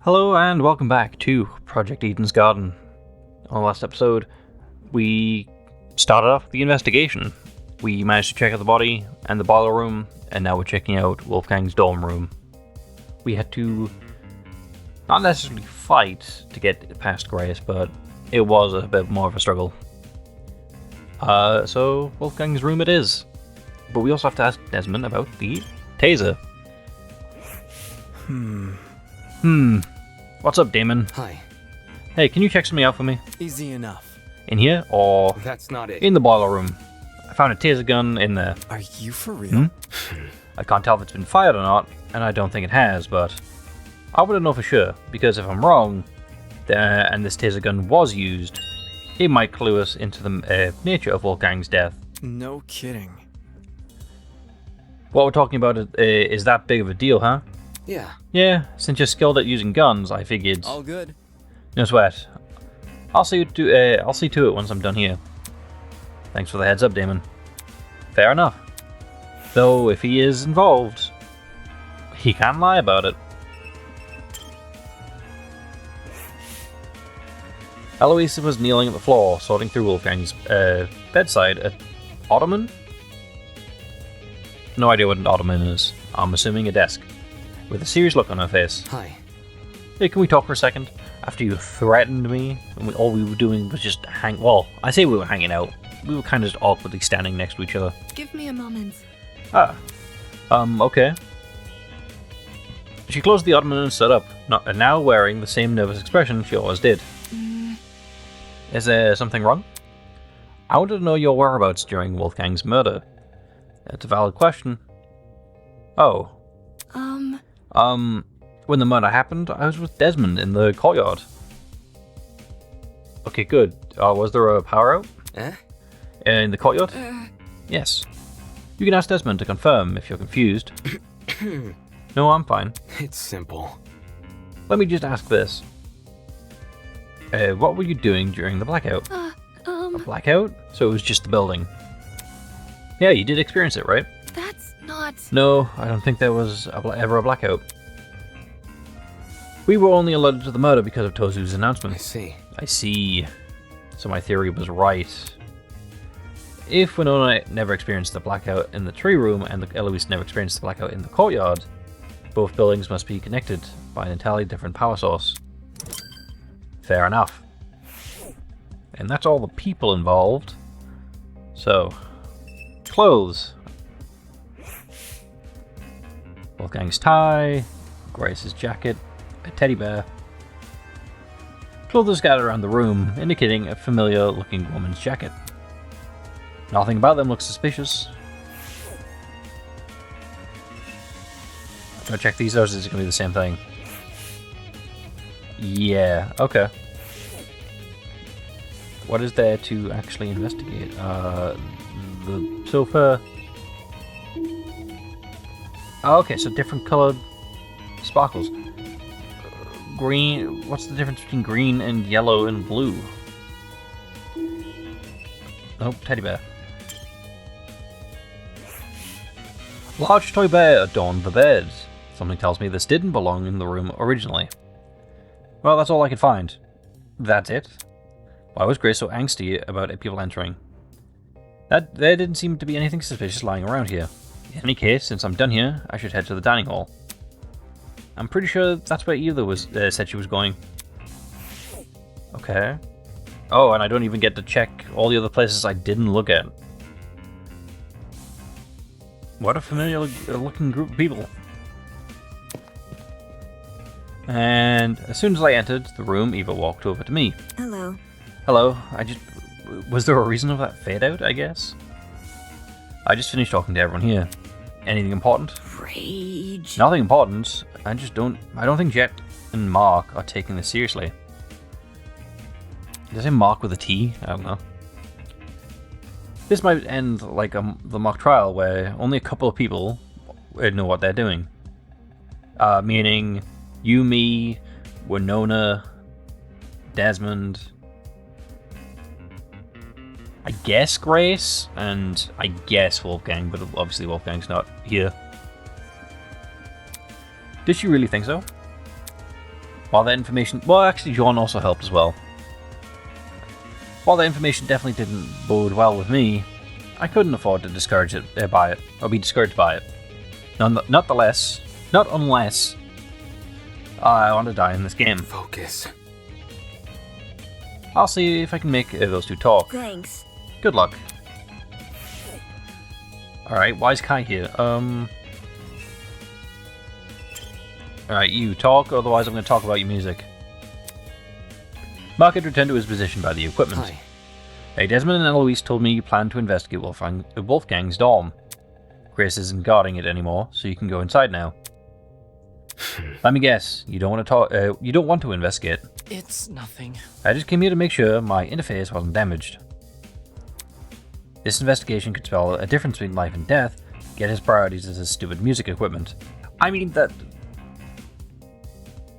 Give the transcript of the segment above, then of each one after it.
Hello and welcome back to Project Eden's Garden. On the last episode, we started off the investigation. We managed to check out the body and the boiler room, and now we're checking out Wolfgang's dorm room. We had to not necessarily fight to get past Grace, but it was a bit more of a struggle. So Wolfgang's room it is. But we also have to ask Desmond about the taser. What's up, Damon? Hi. Hey, can you check something out for me? Easy enough. In here, or That's not it. in the boiler room? I found a taser gun in there. Are you for real? I can't tell if it's been fired or not, and I don't think it has, but I wouldn't know for sure, because if I'm wrong, and this taser gun was used, it might clue us into the nature of Wolfgang's death. No kidding. What we're talking about is that big of a deal, huh? Yeah. Yeah, since you're skilled at using guns, I figured. All good. No sweat. I'll see to it once I'm done here. Thanks for the heads up, Damon. Fair enough. Though, if he is involved, he can't lie about it. Eloise was kneeling at the floor, sorting through Wolfgang's bedside. An ottoman? No idea what an ottoman is. I'm assuming a desk. With a serious look on her face. Hi. Hey, can we talk for a second? After you threatened me, and all we were doing was just well, I say we were hanging out. We were kind of just awkwardly standing next to each other. Give me a moment. Okay. She closed the ottoman and stood up, now wearing the same nervous expression she always did. Is there something wrong? I wanted to know your whereabouts during Wolfgang's murder. It's a valid question. Oh. When the murder happened, I was with Desmond in the courtyard. Okay, good. Was there a power out? In the courtyard? Yes. You can ask Desmond to confirm if you're confused. No, I'm fine. It's simple. Let me just ask this. What were you doing during the blackout? A blackout? So it was just the building. Yeah, you did experience it, right? That's not... No, I don't think there was ever a blackout. We were only alerted to the murder because of Tozu's announcement. I see. So my theory was right. If Winona never experienced the blackout in the tree room and Eloise never experienced the blackout in the courtyard, both buildings must be connected by an entirely different power source. Fair enough. And that's all the people involved. So, clothes. Wolfgang's tie, Grace's jacket, a teddy bear. Clothes are scattered around the room, indicating a familiar-looking woman's jacket. Nothing about them looks suspicious. Go check these out, is it going to be the same thing? Yeah, okay. What is there to actually investigate? The sofa. Oh, okay, so different colored sparkles. Green. What's the difference between green and yellow and blue? Nope, teddy bear. Large toy bear adorned the bed. Something tells me this didn't belong in the room originally. Well, that's all I could find. That's it. Why was Grace so angsty about people entering? There didn't seem to be anything suspicious lying around here. In any case, since I'm done here, I should head to the dining hall. I'm pretty sure that's where Eva said she was going. Okay. Oh, and I don't even get to check all the other places I didn't look at. What a familiar looking group of people. And as soon as I entered the room, Eva walked over to me. Hello. Hello, was there a reason of that fade out, I guess? I just finished talking to everyone here. Anything important? Rage. Nothing important. I don't think Jet and Mark are taking this seriously. Does it Mark with a T? I don't know. This might end like the mock trial where only a couple of people know what they're doing. Meaning you, me, Winona, Desmond, I guess Grace, and I guess Wolfgang, but obviously Wolfgang's not here. Did she really think so? While that information... Well, actually, John also helped as well. While that information definitely didn't bode well with me, I couldn't afford to discourage it by it, or be discouraged by it. Not unless I want to die in this game. Focus. I'll see if I can make those two talk. Thanks. Good luck. Alright, why is Kai here? Alright, you talk, otherwise I'm going to talk about your music. Mark had returned to his position by the equipment. Hi. Hey, Desmond and Eloise told me you plan to investigate Wolfgang's dorm. Grace isn't guarding it anymore, so you can go inside now. Let me guess, you don't want to talk. You don't want to investigate. It's nothing. I just came here to make sure my interface wasn't damaged. This investigation could spell a difference between life and death. Yet his priorities is his stupid music equipment. I mean that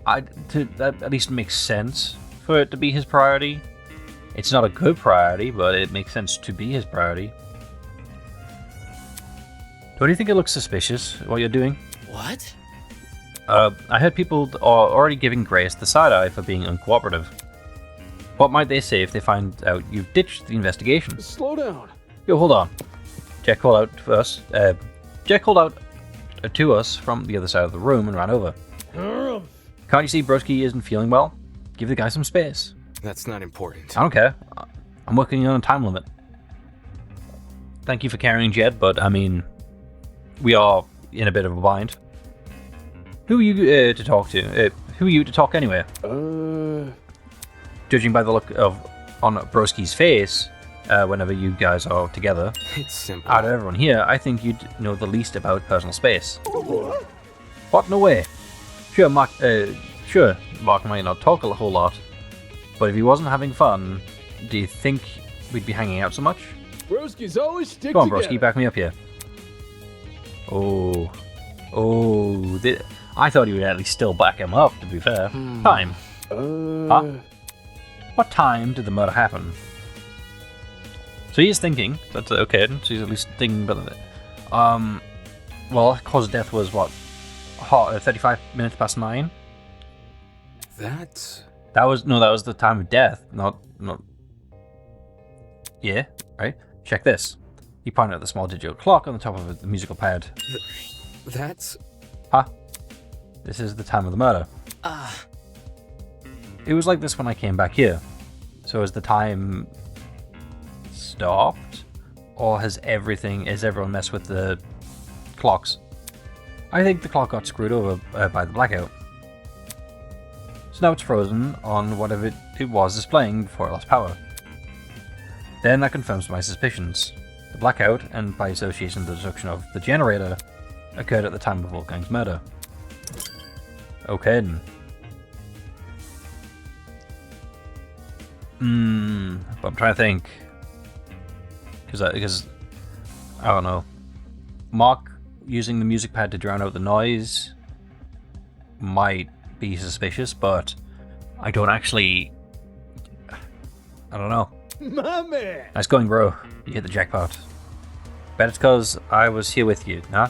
at least makes sense for it to be his priority. It's not a good priority, but it makes sense to be his priority. Don't you think it looks suspicious, what you're doing? What? I heard people are already giving Grace the side-eye for being uncooperative. What might they say if they find out you've ditched the investigation? Slow down. Yo, hold on. Jack called out to us. Jack called out to us from the other side of the room and ran over. Can't you see Broski isn't feeling well? Give the guy some space. That's not important. I don't care. I'm working on a time limit. Thank you for carrying Jed, but I mean, we are in a bit of a bind. Who are you to talk to? Who are you to talk anyway? Judging by the look on Broski's face, whenever you guys are together, It's simple. out of everyone here, I think you'd know the least about personal space. What? No way. Sure, Mark might not talk a whole lot, but if he wasn't having fun, do you think we'd be hanging out so much? Broski's always stick Come on, together. Broski, back me up here. I thought he would at least still back him up, to be fair. Time. Huh? What time did the murder happen? So he is thinking. That's okay. So he's at least thinking about it. Well, cause of death was what? 35 minutes past 9? That was the time of death, not. Yeah, right? Check this. He pointed at the small digital clock on the top of the musical pad. That's... Huh? This is the time of the murder. It was like this when I came back here. So has the time stopped? Or has everyone messed with the clocks? I think the clock got screwed over by the blackout. So now it's frozen on whatever it was displaying before it lost power. Then that confirms my suspicions. The blackout, and by association the destruction of the generator, occurred at the time of Wolfgang's murder. Okay then. But I'm trying to think. Because I don't know. Mark using the music pad to drown out the noise might be suspicious, but I don't know. My man. Nice going, bro. You hit the jackpot. Bet it's because I was here with you, huh?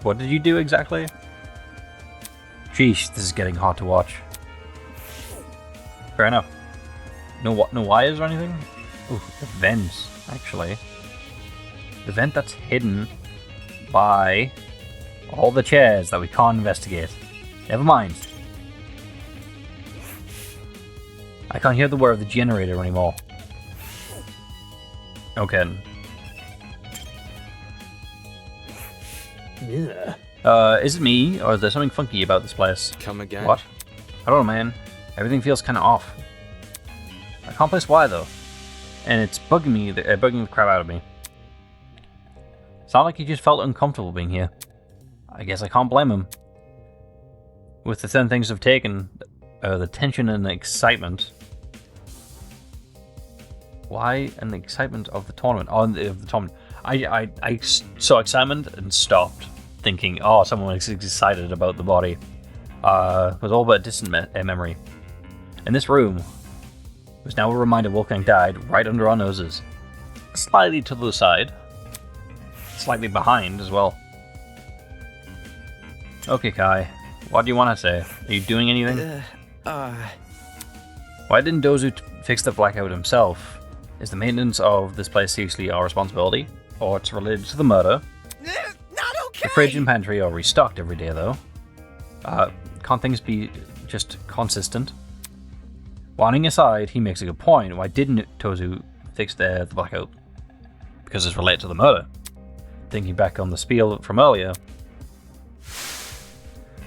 What did you do exactly? Sheesh, this is getting hard to watch. Fair enough. No wires or anything? Ooh, the vents, actually. The vent that's hidden by all the chairs that we can't investigate. Never mind. I can't hear the whir of the generator anymore. Okay. Yeah. Is it me, or is there something funky about this place? Come again? What? I don't know, man. Everything feels kind of off. I can't place why, though. And it's bugging the crap out of me. Sound like he just felt uncomfortable being here. I guess I can't blame him. With the 10 things have taken, the tension and the excitement. Why and the excitement of the tournament? Of the tournament. I saw excitement and stopped, thinking, oh, someone is excited about the body. It was all but a distant memory. And this room was now a reminder Wolfgang died right under our noses. Slightly to the side. Slightly behind as well. Okay, Kai. What do you want to say? Are you doing anything? Why didn't Dozu fix the blackout himself? Is the maintenance of this place seriously our responsibility? Or it's related to the murder? Not okay! The fridge and pantry are restocked every day, though. Can't things be just consistent? Warning aside, he makes a good point. Why didn't Tozu fix the blackout? Because it's related to the murder. Thinking back on the spiel from earlier,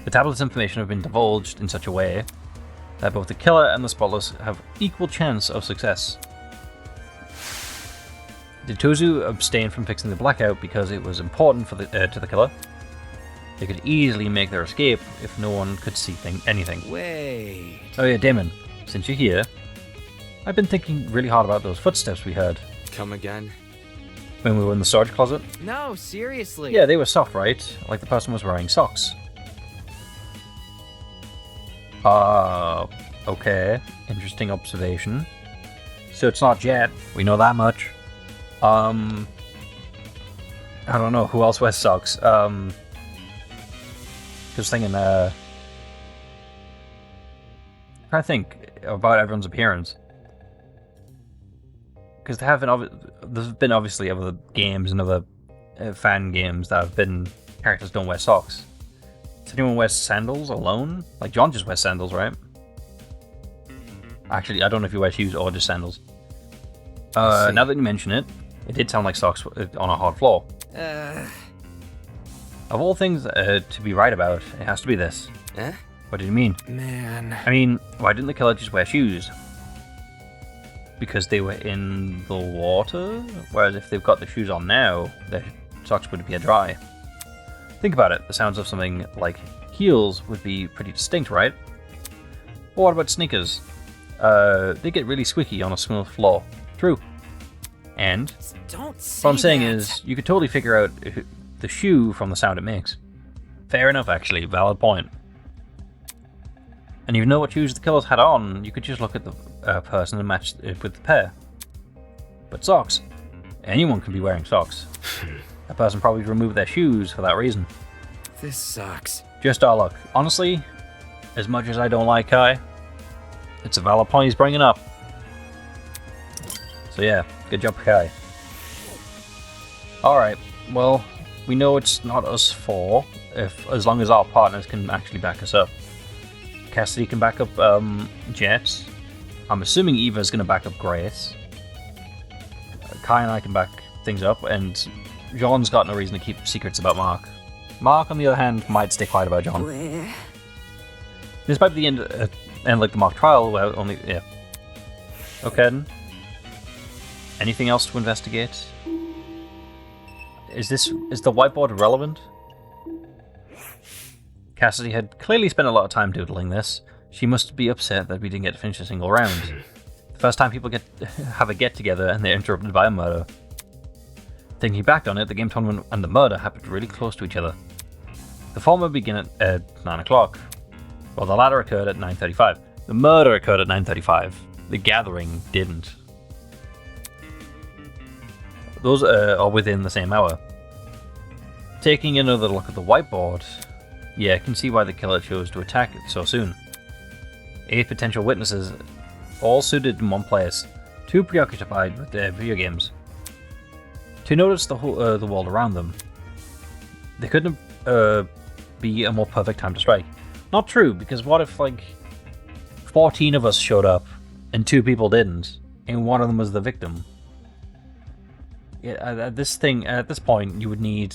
the tablet's information have been divulged in such a way that both the killer and the spotless have equal chance of success. Did Tozu abstain from fixing the blackout because it was important for to the killer? They could easily make their escape if no one could see anything. Wait. Oh yeah, Damon, since you're here, I've been thinking really hard about those footsteps we heard. Come again? When we were in the storage closet? No, seriously. Yeah, they were soft, right? Like the person was wearing socks. Okay. Interesting observation. So it's not Jet. We know that much. I don't know. Who else wears socks? Just thinking, I think about everyone's appearance. Because there's been obviously other games and other fan games that have been characters don't wear socks. Does anyone wear sandals alone? Like John just wears sandals, right? Actually, I don't know if you wear shoes or just sandals. Now that you mention it, it did sound like socks on a hard floor. Of all things to be right about, it has to be this. Eh? What do you mean? Man. I mean, why didn't the killer just wear shoes? Because they were in the water? Whereas if they've got the shoes on now, their socks would appear dry. Think about it, the sounds of something like heels would be pretty distinct, right? Or what about sneakers? They get really squeaky on a smooth floor. True. And Don't say what I'm saying that. is, you could totally figure out the shoe from the sound it makes. Fair enough, actually. Valid point. And you know what shoes the killers had on, you could just look at the person and match it with the pair. But socks. Anyone can be wearing socks. That person probably removed their shoes for that reason. This sucks. Just our luck. Honestly, as much as I don't like Kai, it's a valid point he's bringing up. So yeah, good job, Kai. Alright, well, we know it's not us four, as long as our partners can actually back us up. Cassidy can back up Jet. I'm assuming Eva's going to back up Grace. Kai and I can back things up, and John's got no reason to keep secrets about Mark. Mark, on the other hand, might stay quiet about John. Where? This might be the end like the mock trial, where only... yeah. Okay then. Anything else to investigate? Is the whiteboard relevant? Cassidy had clearly spent a lot of time doodling this. She must be upset that we didn't get to finish a single round. The first time people have a get-together and they're interrupted by a murder. Thinking back on it, the game tournament and the murder happened really close to each other. The former began at 9 o'clock, while the latter occurred at 9:35. The murder occurred at 9:35. The gathering didn't. Those are within the same hour. Taking another look at the whiteboard, yeah, I can see why the killer chose to attack it so soon. 8 potential witnesses, all suited in one place, too preoccupied with their video games to notice the world around them. They couldn't be a more perfect time to strike. Not true, because what if, like, 14 of us showed up and 2 people didn't, and one of them was the victim? Yeah, at this point, you would need,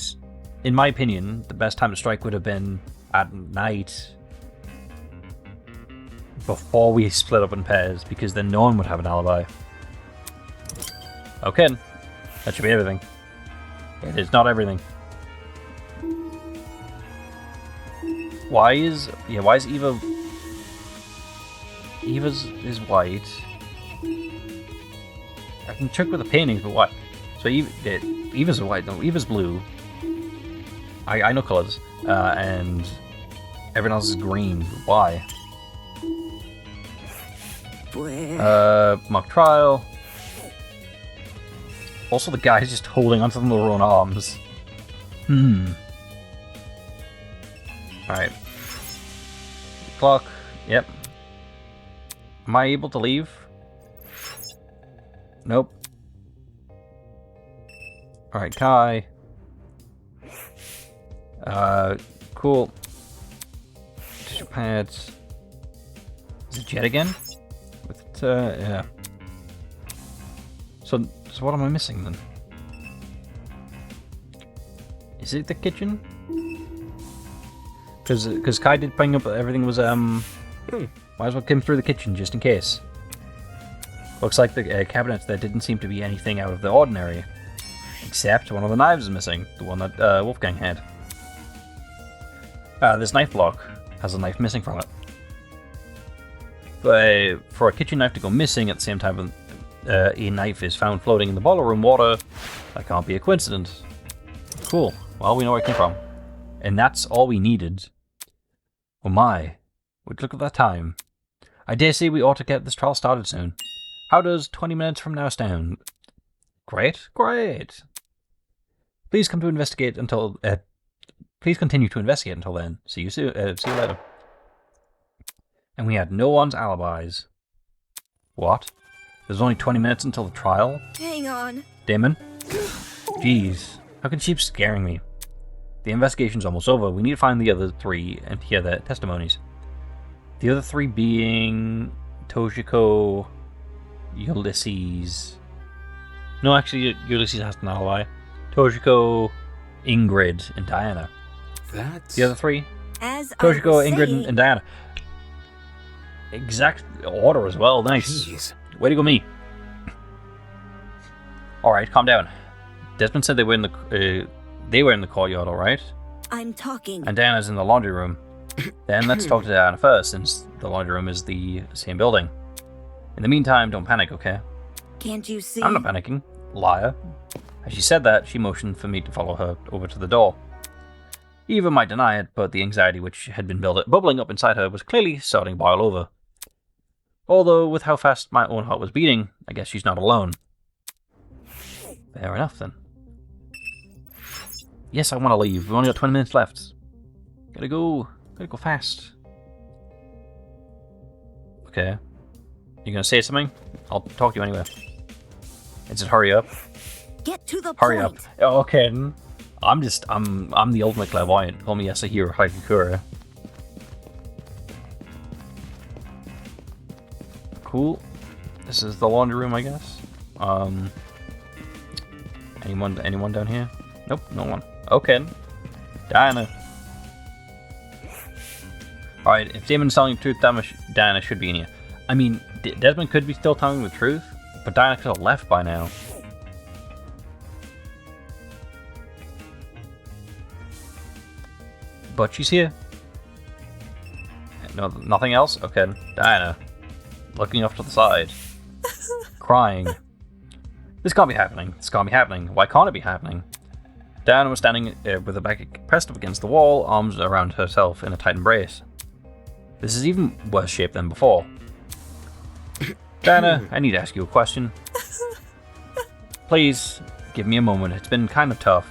in my opinion, the best time to strike would have been at night, before we split up in pairs, because then no one would have an alibi. Okay, that should be everything. It is not everything. Why is Eva... Eva's is white. I can check with the paintings, but what? So Eva's white, no, Eva's blue. I know colors. And everyone else is green. Why? Where? Mock trial. Also, the guy's just holding onto them with their own arms. Alright. Clock. Yep. Am I able to leave? Nope. Alright, Kai. Cool. Tissue pads. Is it Jet again? With yeah. So what am I missing then? Is it the kitchen? Because Kai did bring up that everything was might as well come through the kitchen just in case. Looks like the cabinets there didn't seem to be anything out of the ordinary, except one of the knives is missing, the one that Wolfgang had. This knife block has a knife missing from it. But for a kitchen knife to go missing at the same time a knife is found floating in the boiler room water, that can't be a coincidence. Cool. Well, we know where it came from. And that's all we needed. Oh my. Would look at that time. I dare say we ought to get this trial started soon. How does 20 minutes from now stand? Great, great. Please come to investigate until... please continue to investigate until then. See you soon. See you later. And we had no one's alibis. What? There's only 20 minutes until the trial? Hang on. Damon? Jeez. How can she keep scaring me? The investigation's almost over. We need to find the other three and hear their testimonies. The other three being... Toshiko... Ulysses... No, actually, Ulysses has an alibi. Toshiko, Ingrid, and Diana. That's... The other three? As Toshiko, I was Ingrid, saying... and Diana. Exact order as well. Nice. Jeez. Way to go, me. Alright, calm down. Desmond said they were in the courtyard, alright? I'm talking. And Diana's in the laundry room. Then let's talk to Diana first, since the laundry room is the same building. In the meantime, don't panic, okay? Can't you see? I'm not panicking. Liar. As she said that, she motioned for me to follow her over to the door. Eva might deny it, but the anxiety which had been bubbling up inside her was clearly starting to boil over. Although, with how fast my own heart was beating, I guess she's not alone. Fair enough, then. Yes, I want to leave. We've only got 20 minutes left. Gotta go fast. Okay. You gonna say something? I'll talk to you anyway. Is it hurry up? Get to the Hurry point. up. Oh, okay. I'm the ultimate clairvoyant. Call me Yasuhiro Haikakura. Cool. This is the laundry room, I guess. Anyone down here? Nope, no one. Okay. Diana. Alright, if Damon's telling the truth, Diana should be in here. I mean, Desmond could be still telling the truth, but Diana could have left by now. But she's here. No, nothing else? Okay. Diana. Looking off to the side. Crying. This can't be happening. This can't be happening. Why can't it be happening? Diana was standing with her back pressed up against the wall, arms around herself in a tight embrace. This is even worse shape than before. Diana, I need to ask you a question. Please, give me a moment. It's been kind of tough.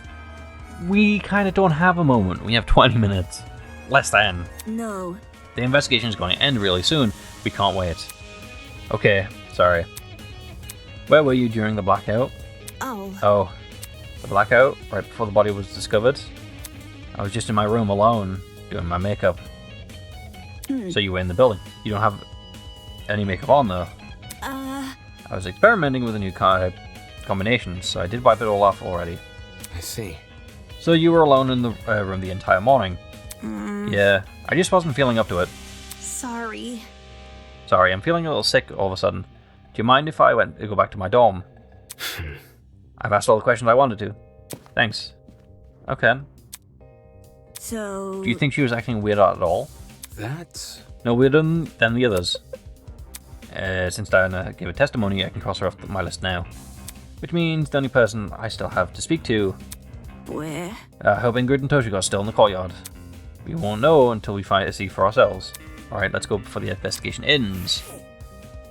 We kind of don't have a moment. We have 20 minutes. Less than. No. The investigation is going to end really soon. We can't wait. Okay, sorry. Where were you during the blackout? Oh, the blackout? Right before the body was discovered? I was just in my room alone, doing my makeup. So you were in the building. You don't have any makeup on, though. I was experimenting with a new combination, so I did wipe it all off already. I see. So you were alone in the room the entire morning? Yeah, I just wasn't feeling up to it. Sorry. Sorry, I'm feeling a little sick all of a sudden. Do you mind if I go back to my dorm? I've asked all the questions I wanted to. Thanks. Okay. So... Do you think she was acting weird at all? That's... No weirder than the others. Since Diana gave a testimony, I can cross her off my list now. Which means the only person I still have to speak to... Where? I hope Ingrid and Toshiko are still in the courtyard. We won't know until we see for ourselves. Alright, let's go before the investigation ends.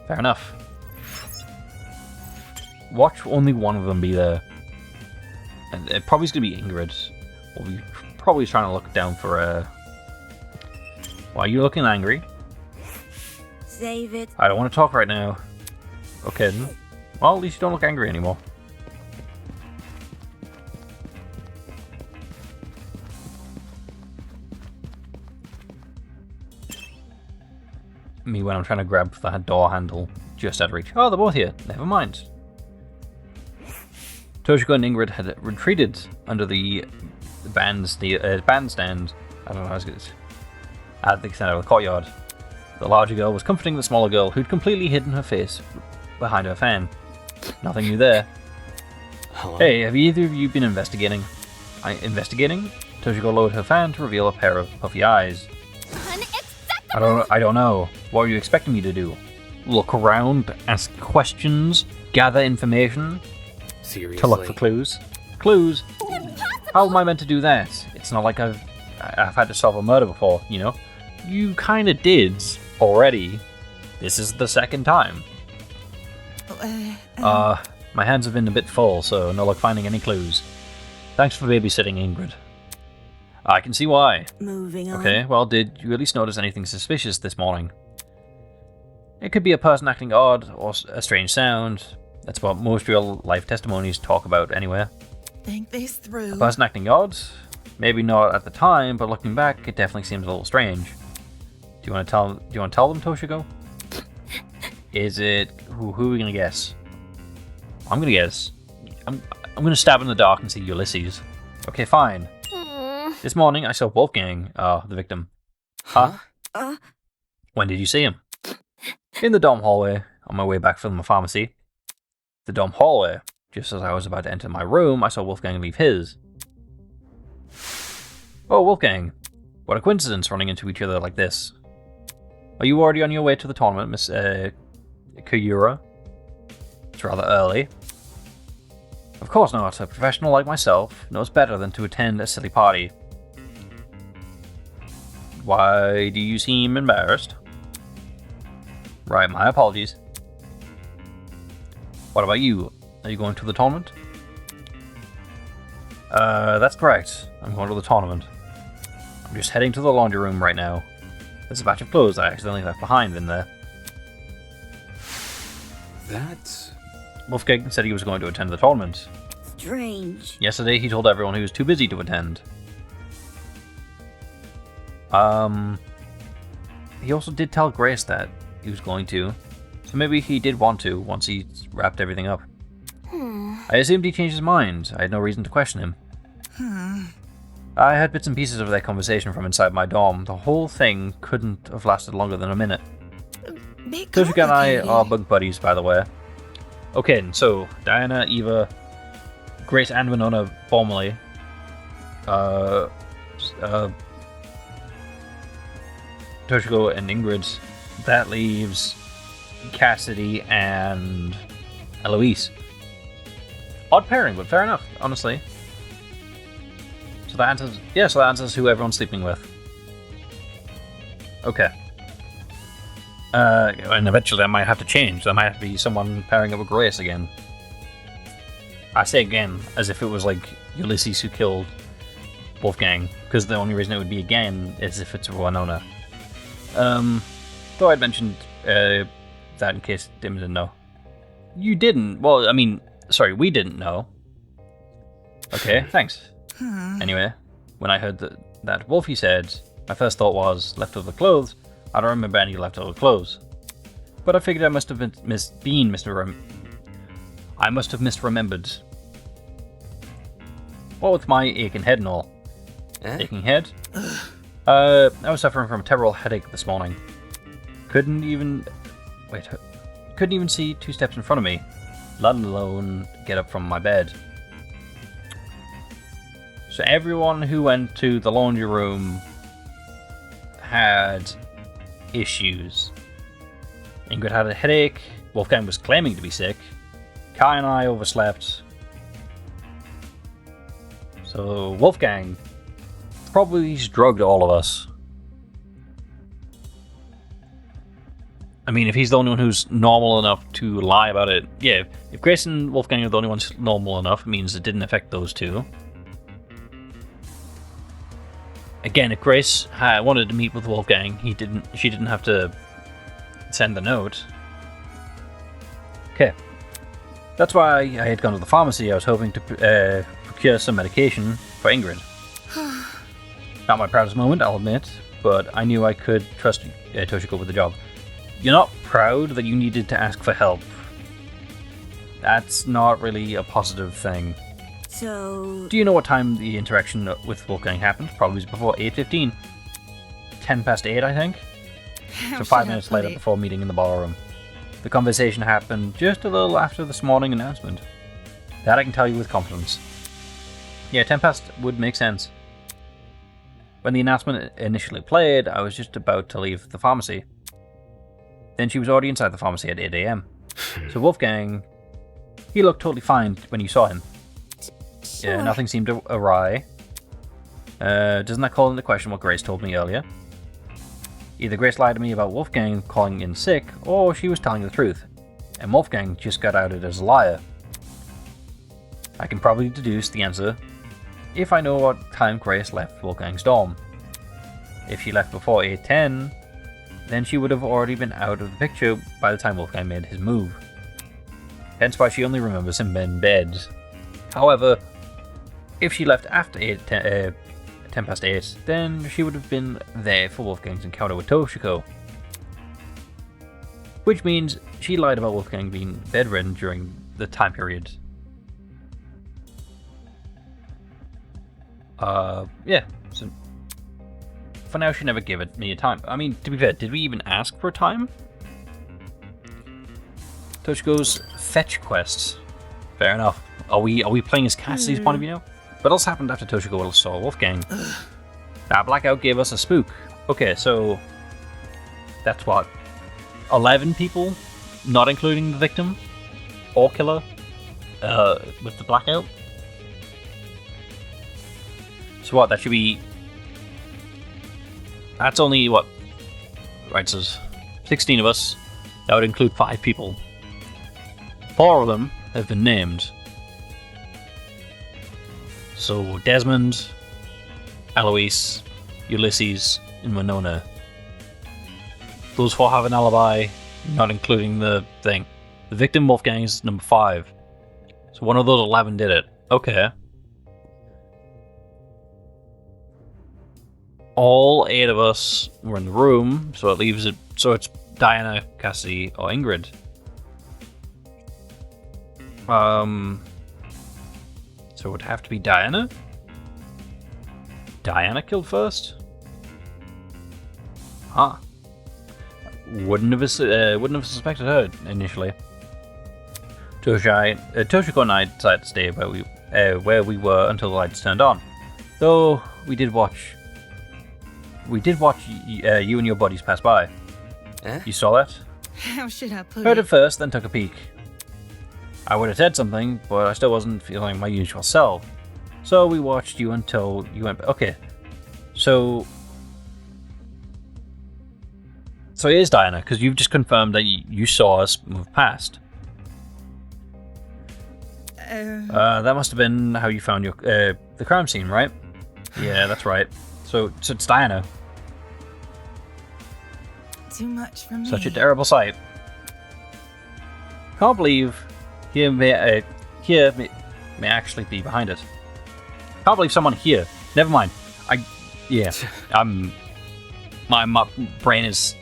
Fair enough. Watch only one of them be there. And it probably is going to be Ingrid. We'll be probably trying to look down for Why are you looking angry? Save it. I don't want to talk right now. Okay then. Well, at least you don't look angry anymore. Me when I'm trying to grab the door handle just out of reach. Oh, they're both here. Never mind. Toshiko and Ingrid had retreated under the bandstand. I don't know how it's good. At the center of the courtyard. The larger girl was comforting the smaller girl, who'd completely hidden her face behind her fan. Nothing new there. Hello? Hey, have either of you been investigating? Investigating? Toshiko lowered her fan to reveal a pair of puffy eyes. I don't know. What were you expecting me to do? Look around, ask questions, gather information? Seriously? To look for clues? Clues? How am I meant to do that? It's not like I've had to solve a murder before, you know? You kinda did already. This is the second time. My hands have been a bit full, so no luck finding any clues. Thanks for babysitting, Ingrid. I can see why. Moving on. Okay, well, did you at least notice anything suspicious this morning? It could be a person acting odd, or a strange sound. That's what most real-life testimonies talk about anyway. Think this through. A person acting odd? Maybe not at the time, but looking back, it definitely seems a little strange. Do you want to tell them, Toshiko? Is it... Who are we going to guess? I'm going to guess... I'm going to stab in the dark and see Ulysses. Okay, fine. This morning, I saw Wolfgang, the victim. Huh? When did you see him? In the dorm hallway, on my way back from the pharmacy. The dorm hallway. Just as I was about to enter my room, I saw Wolfgang leave his. Oh, Wolfgang. What a coincidence running into each other like this. Are you already on your way to the tournament, Miss, Kuyura? It's rather early. Of course not. A professional like myself knows better than to attend a silly party. Why do you seem embarrassed? Right, my apologies. What about you? Are you going to the tournament? That's correct. I'm going to the tournament. I'm just heading to the laundry room right now. There's a batch of clothes I accidentally left behind in there. That's... Wolfgang said he was going to attend the tournament. Strange. Yesterday he told everyone he was too busy to attend. He also did tell Grace that he was going to. So maybe he did want to once he wrapped everything up. I assumed he changed his mind. I had no reason to question him. I had bits and pieces of that conversation from inside my dorm. The whole thing couldn't have lasted longer than a minute. Toshiko and I are bug buddies, by the way. Okay, so Diana, Eva, Grace and Winona formerly. Toshiko and Ingrid. That leaves Cassidy and Eloise. Odd pairing, but fair enough, honestly. So that answers who everyone's sleeping with. Okay. And eventually I might have to change. There might have to be someone pairing up with Grace again. I say again, as if it was like Ulysses who killed Wolfgang, because the only reason it would be again is if it's Winona. Though I'd mentioned that in case Damon didn't know. You didn't? Well, I mean, sorry, we didn't know. Okay, thanks. Anyway, when I heard that Wolfie said, my first thought was leftover clothes. I don't remember any leftover clothes. But I figured I must have I must have misremembered. Well, with my aching head and all. Aching head? I was suffering from a terrible headache this morning. Couldn't even see 2 steps in front of me, let alone get up from my bed. So everyone who went to the laundry room had issues. Ingrid had a headache, Wolfgang was claiming to be sick, Kai and I overslept. So Wolfgang probably drugged all of us. I mean, if he's the only one who's normal enough to lie about it, yeah, if Grace and Wolfgang are the only ones normal enough, it means it didn't affect those two. Again, if Grace wanted to meet with Wolfgang, she didn't have to send the note. Okay. That's why I had gone to the pharmacy. I was hoping to procure some medication for Ingrid. Not my proudest moment, I'll admit, but I knew I could trust Toshiko with the job. You're not proud that you needed to ask for help. That's not really a positive thing. So... Do you know what time the interaction with Wolfgang happened? Probably before 8:15. 10 past 8, I think. So 5 minutes later before meeting in the ballroom. The conversation happened just a little after this morning announcement. That I can tell you with confidence. Yeah, 10 past would make sense. When the announcement initially played, I was just about to leave the pharmacy. Then she was already inside the pharmacy at 8 AM. So Wolfgang, he looked totally fine when you saw him. Yeah, nothing seemed awry. Doesn't that call into question what Grace told me earlier? Either Grace lied to me about Wolfgang calling in sick, or she was telling the truth, and Wolfgang just got outed as a liar. I can probably deduce the answer if I know what time Grace left Wolfgang's dorm. If she left before 8:10, then she would have already been out of the picture by the time Wolfgang made his move. Hence why she only remembers him in bed. However, if she left after 10 past 8, then she would have been there for Wolfgang's encounter with Toshiko. Which means she lied about Wolfgang being bedridden during the time period. Yeah, so for now she never gave me a time. I mean, to be fair, did we even ask for a time? Toshiko's fetch quest. Fair enough. Are we playing as Cassidy's point of view now? What else happened after Toshiko saw Wolfgang? That blackout gave us a spook. Okay, so that's what? 11 people? Not including the victim? Or killer? With the blackout? So what, that should be... That's only, what? Right, so 16 of us. That would include 5 people. 4 of them have been named. So Desmond, Eloise, Ulysses, and Winona. Those 4 have an alibi, not including the thing. The victim, Wolfgang, is number 5. So one of those 11 did it. Okay. All 8 of us were in the room, so it leaves it. So it's Diana, Cassidy, or Ingrid. So it would have to be Diana? Diana killed first? Huh. Wouldn't have suspected her initially. Toshiko and I decided to stay where we were until the lights turned on. Though we did watch you and your buddies pass by. You saw that? How should I put Heard it? it first, then took a peek. I would have said something, but I still wasn't feeling my usual self. So we watched you until you went... Okay. So it is Diana, because you've just confirmed that you saw us move past. That must have been how you found your the crime scene, right? Yeah, that's right. So it's Diana. Too much for me. Such a terrible sight. Can't believe here may actually be behind it. Can't believe someone here. Never mind. My brain is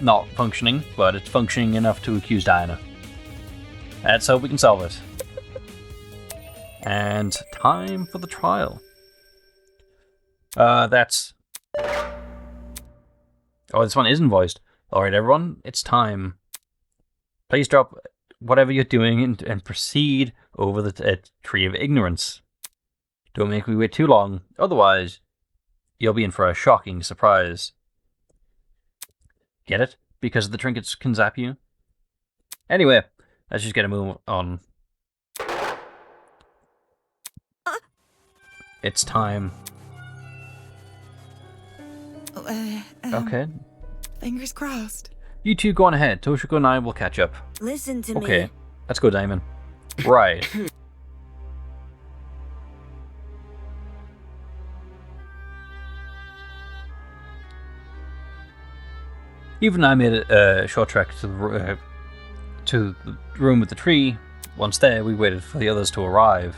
not functioning, but it's functioning enough to accuse Diana. Let's hope we can solve it. And time for the trial. That's... Oh, this one isn't voiced. Alright, everyone, it's time. Please drop whatever you're doing and proceed over the tree of ignorance. Don't make me wait too long, otherwise you'll be in for a shocking surprise. Get it? Because the trinkets can zap you? Anyway, let's just get a move on. It's time. Okay. Fingers crossed. You two go on ahead. Toshiko and I will catch up. Listen to me. Okay, let's go, Damon. Right. Even I made a short trek to the room with the tree. Once there, we waited for the others to arrive.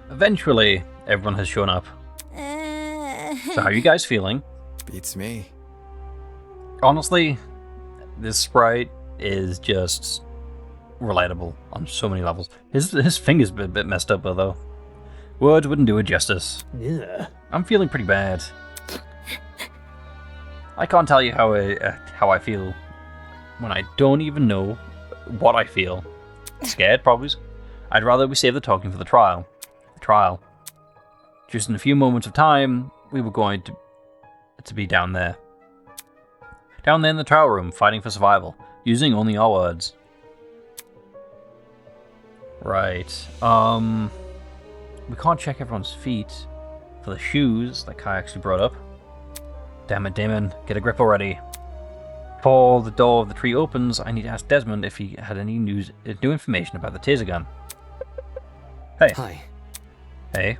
Eventually, everyone has shown up. So how are you guys feeling? Beats me. Honestly, this sprite is just relatable on so many levels. His finger's a bit messed up though. Words wouldn't do it justice. Yeah. I'm feeling pretty bad. I can't tell you how I feel when I don't even know what I feel. Scared, probably. I'd rather we save the talking for the trial. Just in a few moments of time, we were going to be down there. Down there in the trial room, fighting for survival, using only our words. Right. We can't check everyone's feet for the shoes that Kai actually brought up. Damn it, Damon, get a grip already. Before the door of the tree opens, I need to ask Desmond if he had any new information about the taser gun. Hey. Hi. Hey.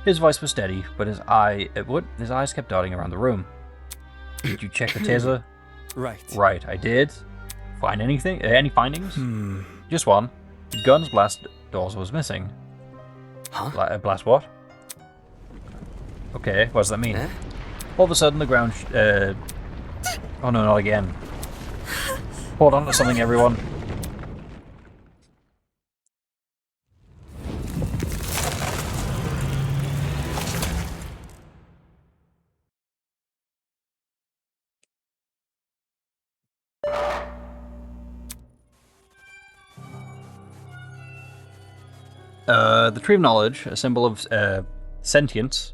His voice was steady, but his eyes kept darting around the room. Did you check the taser? Right, I did. Find anything? Any findings? Just one. The gun's blast doors was missing. Huh? Blast what? Okay, what does that mean? Eh? All of a sudden, the ground. Oh no, not again. Hold on to something, everyone. The Tree of Knowledge, a symbol of sentience,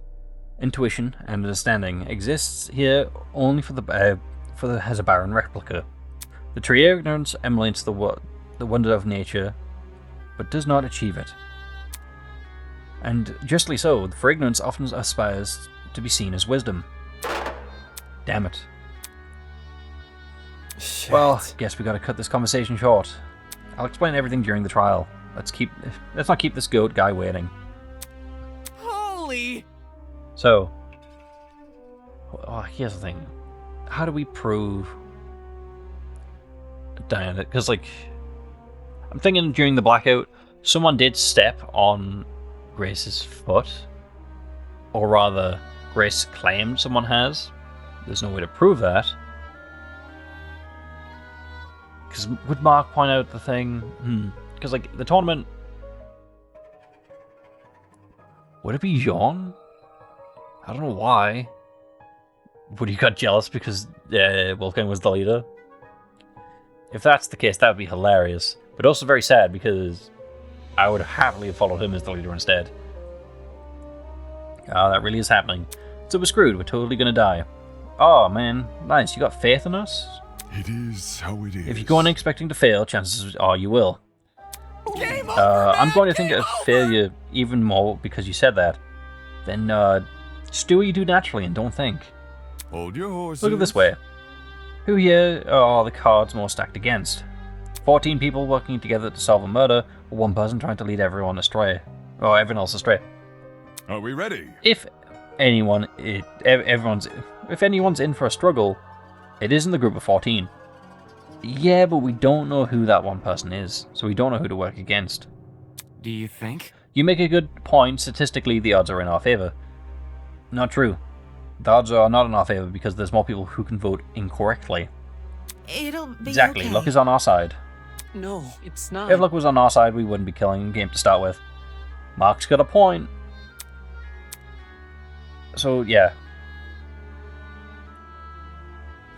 intuition, and understanding, exists here only as a barren replica. The tree of ignorance emulates the wonder of nature, but does not achieve it. And justly so, for ignorance often aspires to be seen as wisdom. Damn it. Shit. Well, guess we gotta cut this conversation short. I'll explain everything during the trial. Let's not keep this goat guy waiting. Holy! So, here's the thing. How do we prove Diana? Because, like, I'm thinking during the blackout, someone did step on Grace's foot. Or rather, Grace claimed someone has. There's no way to prove that. Because would Mark point out the thing? Because, like, the tournament... Would it be Jean? I don't know why. Would he got jealous because Wolfgang was the leader? If that's the case, that would be hilarious. But also very sad because I would happily have followed him as the leader instead. Oh, that really is happening. So we're screwed. We're totally gonna die. Oh, man. Nice. You got faith in us? It is how it is. If you go in expecting to fail, chances are you will. I'm going to think of failure even more because you said that. Then, just do what you do naturally and don't think. Hold your horses. Look at it this way. Who here are the cards more stacked against? 14 people working together to solve a murder, or one person trying to lead everyone astray. Or everyone else astray. Are we ready? If anyone's in for a struggle, it isn't the group of 14. Yeah, but we don't know who that one person is, so we don't know who to work against. Do you think? You make a good point. Statistically, the odds are in our favor. Not true. The odds are not in our favor because there's more people who can vote incorrectly. It'll be Exactly. okay. Luck is on our side. No, it's not. If luck was on our side, we wouldn't be killing the game to start with. Mark's got a point. So, yeah.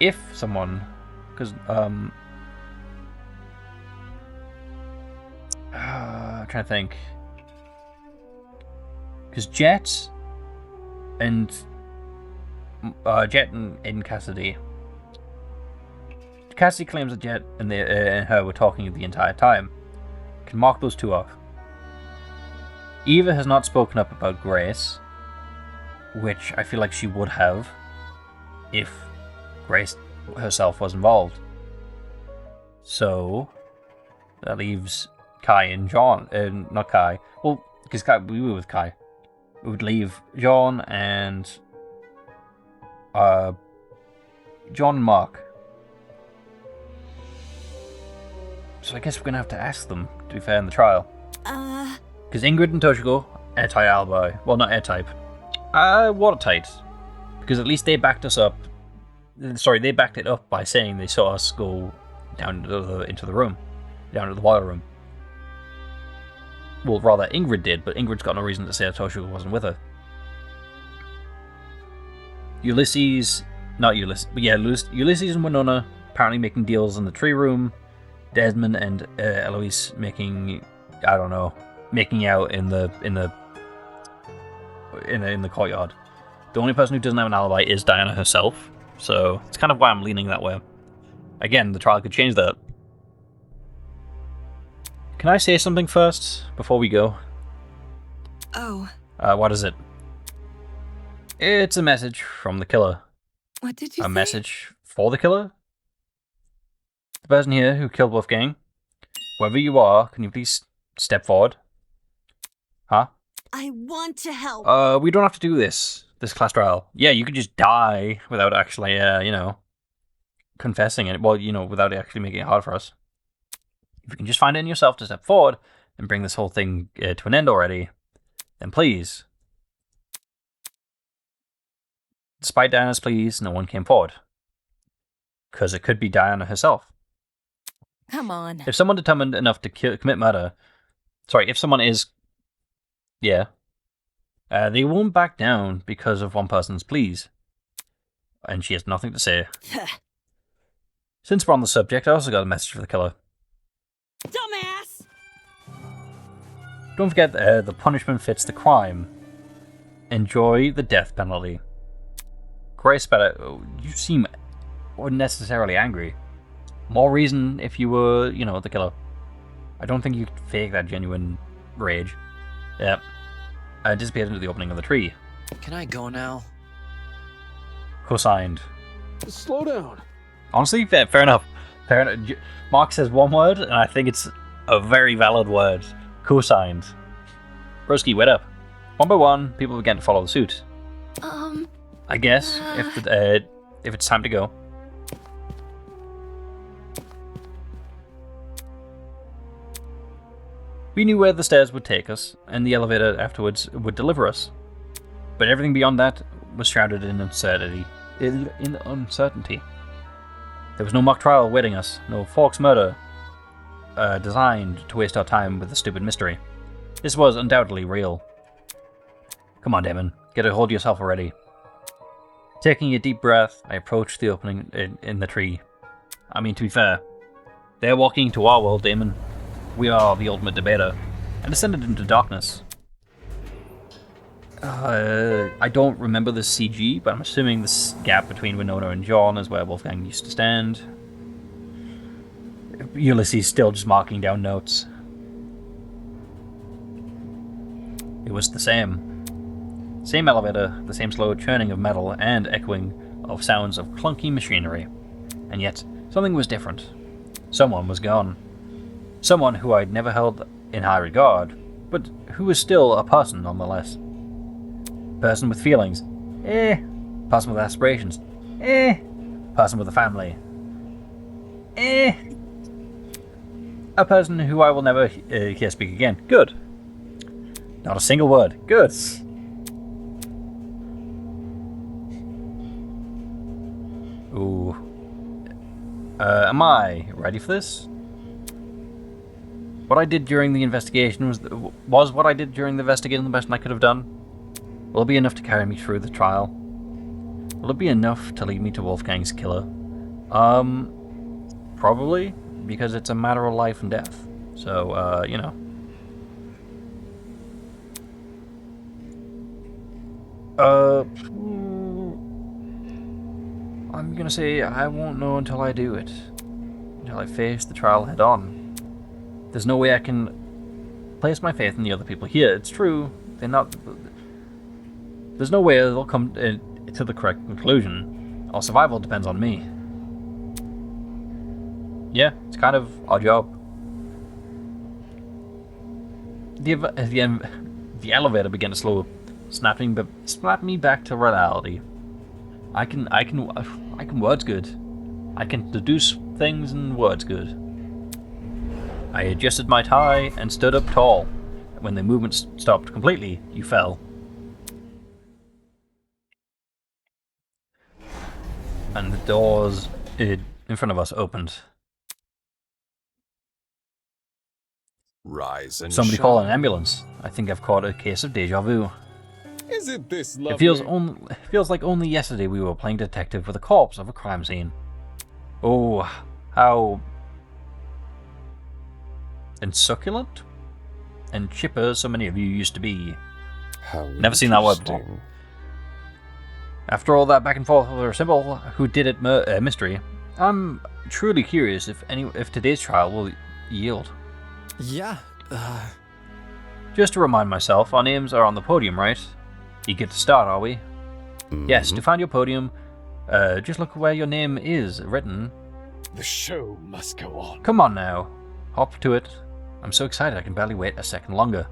If someone... Because, I'm trying to think. Because Jet and Aiden Cassidy. Cassidy claims that Jet and her were talking the entire time. Can mark those two off. Eva has not spoken up about Grace, which I feel like she would have if Grace herself was involved. So that leaves Kai and John, not Kai. Well, because we were with Kai. it would leave John and Mark. So I guess we're gonna have to ask them, to be fair, in the trial. Because Ingrid and Toshiko, airtight alibi. Well, not airtight. Watertight. Because at least they backed us up. Sorry, they backed it up by saying they saw us go down into the room. Down to the boiler room. Well, rather, Ingrid did, but Ingrid's got no reason to say that Toshiko wasn't with her. Ulysses and Winona apparently making deals in the tree room. Desmond and Eloise making out in the courtyard. The only person who doesn't have an alibi is Diana herself, so it's kind of why I'm leaning that way. Again, the trial could change that. Can I say something first before we go? Oh. What is it? It's a message from the killer. What did you say? A message for the killer? The person here who killed Wolfgang. Whoever you are, can you please step forward? Huh? I want to help. We don't have to do this class trial. Yeah, you could just die without actually, confessing it. Well, without actually making it hard for us. If you can just find it in yourself to step forward and bring this whole thing to an end already, then please. Despite Diana's pleas, no one came forward. Because it could be Diana herself. Come on. If someone determined enough to commit murder... Sorry, if someone is... Yeah. They won't back down because of one person's pleas. And she has nothing to say. Since we're on the subject, I also got a message for the killer. Dumbass! Don't forget the punishment fits the crime. Enjoy the death penalty. Grace Better, you seem unnecessarily angry. More reason if you were, the killer. I don't think you could fake that genuine rage. Yep. I disappeared into the opening of the tree. Can I go now? Co-signed. Slow down. Honestly, fair enough. Fair enough. Mark says one word, and I think it's a very valid word. Co-signed. Broski, wait up. One by one, people began to follow the suit. I guess, if it's time to go. We knew where the stairs would take us, and the elevator afterwards would deliver us. But everything beyond that was shrouded in uncertainty. There was no mock trial awaiting us, no Fawkes murder designed to waste our time with a stupid mystery. This was undoubtedly real. Come on, Damon, get a hold of yourself already. Taking a deep breath, I approached the opening in the tree. I mean, to be fair, they're walking into our world, Damon. We are the ultimate debater, and descended into darkness. I don't remember the CG, but I'm assuming this gap between Winona and John is where Wolfgang used to stand. Ulysses still just marking down notes. It was the same. Same elevator, the same slow churning of metal and echoing of sounds of clunky machinery. And yet, something was different. Someone was gone. Someone who I'd never held in high regard, but who was still a person nonetheless. Person with feelings. Person with aspirations. Person with a family. A person who I will never hear speak again. Good. Not a single word. Good. Ooh. Am I ready for this? What I did during the investigation was what I did during the investigation the best I could have done? Will it be enough to carry me through the trial? Will it be enough to lead me to Wolfgang's killer? Probably, because it's a matter of life and death. So, I'm gonna say I won't know until I do it. Until I face the trial head on. There's no way I can place my faith in the other people here. It's true, they're not... There's no way they'll come to the correct conclusion. Our survival depends on me. Yeah, it's kind of our job. The elevator began to slow Snap me back to reality. I can words good. I can deduce things in words good. I adjusted my tie and stood up tall. When the movement stopped completely, you fell. And the doors in front of us opened. Rise and Somebody shine. call an ambulance. I think I've caught a case of deja vu. Isn't this lovely? It feels like only yesterday we were playing detective with a corpse of a crime scene. Oh, how succulent and chipper so many of you used to be. How Never seen that word before. interesting. After all that back and forth over a simple who did it mystery, I'm truly curious if today's trial will yield. Yeah, Just to remind myself, our names are on the podium, right? Eager to start, are we? Yes, to find your podium, just look where your name is written. The show must go on. Come on now, hop to it. I'm so excited I can barely wait a second longer.